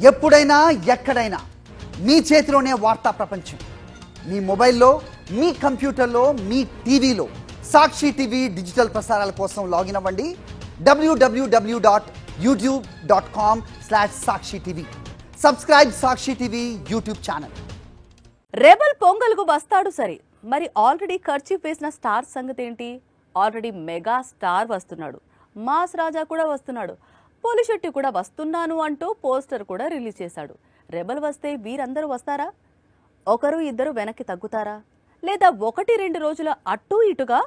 ఎప్పుడైనా ఎక్కడైనా మీ చేతిలోనే వార్తా ప్రపంచం. మీ మొబైల్లో, మీ కంప్యూటర్లో, మీ టీవీలో సాక్షి టీవీ డిజిటల్ ప్రసారాల కోసం లాగిన్ అవ్వండి. www.youtube.com/sakshi-tv. సబ్స్క్రైబ్ సాక్షి టీవీ యూట్యూబ్ ఛానల్. రెబల్ పొంగల్కు వస్తాడు సరే, మరి ఆల్రెడీ ఖర్చీఫ్ వేసిన స్టార్ సంగతి ఏంటి? ఆల్రెడీ మెగా స్టార్ వస్తున్నాడు, మాస్ రాజా కూడా వస్తున్నాడు, పోలిశెట్టి కూడా వస్తున్నాను అంటూ పోస్టర్ కూడా రిలీజ్ చేశాడు. రెబల్ వస్తే వీరందరూ వస్తారా? ఒకరు ఇద్దరు వెనక్కి తగ్గుతారా, లేదా 1-2 రోజుల అట్టూ ఇటుగా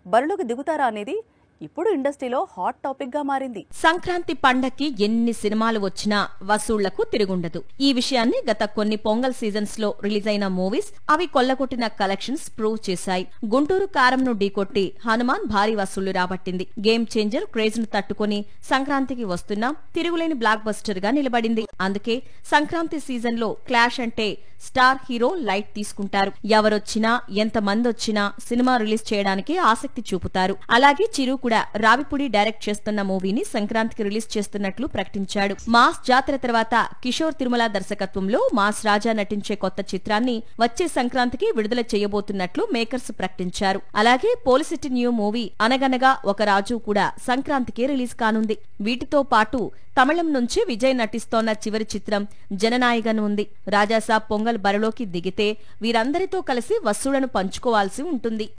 బరిలోకి దిగుతారా అనేది ఇప్పుడు ఇండస్ట్రీలో హాట్ టాపిక్ గా మారింది. సంక్రాంతి పండక్కి ఎన్ని సినిమాలు వచ్చినా వసూళ్లకు తిరుగుండదు. ఈ విషయాన్ని గత కొన్ని పొంగల్ సీజన్స్ లో రిలీజ్ అయిన మూవీస్ అవి కొల్లగొట్టిన కలెక్షన్స్ ప్రూవ్ చేశాయి. గుంటూరు కారంను ఢీకొట్టి హనుమాన్ భారీ వసూళ్లు రాబట్టింది. గేమ్ చేంజర్ క్రేజ్ ను తట్టుకుని సంక్రాంతికి వస్తున్నా తిరుగులేని బ్లాక్ బస్టర్ గా నిలబడింది. అందుకే సంక్రాంతి సీజన్ లో క్లాష్ అంటే స్టార్ హీరో లైట్ తీసుకుంటారు. ఎవరొచ్చినా ఎంతమందొచ్చినా సినిమా రిలీజ్ చేయడానికి ఆసక్తి చూపుతారు. అలాగే చిరు కూడా రావిపూడి డైరెక్ట్ చేస్తున్న మూవీని సంక్రాంతికి రిలీజ్ చేస్తున్నట్లు ప్రకటించాడు. మాస్ జాతర తర్వాత కిషోర్ తిరుమల దర్శకత్వంలో మాస్ రాజా నటించే కొత్త చిత్రాన్ని వచ్చే సంక్రాంతికి విడుదల చేయబోతున్నట్లు మేకర్స్ ప్రకటించారు. అలాగే పోలిసిటీ న్యూ మూవీ అనగనగా ఒక రాజు కూడా సంక్రాంతికి రిలీజ్ కానుంది. వీటితో పాటు తమిళం నుంచి విజయ్ నటిస్తోన్న చివరి చిత్రం జననాయగన్ ఉంది. రాజాసాబ్ పొంగల్ బరిలోకి దిగితే వీరందరితో కలిసి వసూళ్లను పంచుకోవాల్సి ఉంటుంది.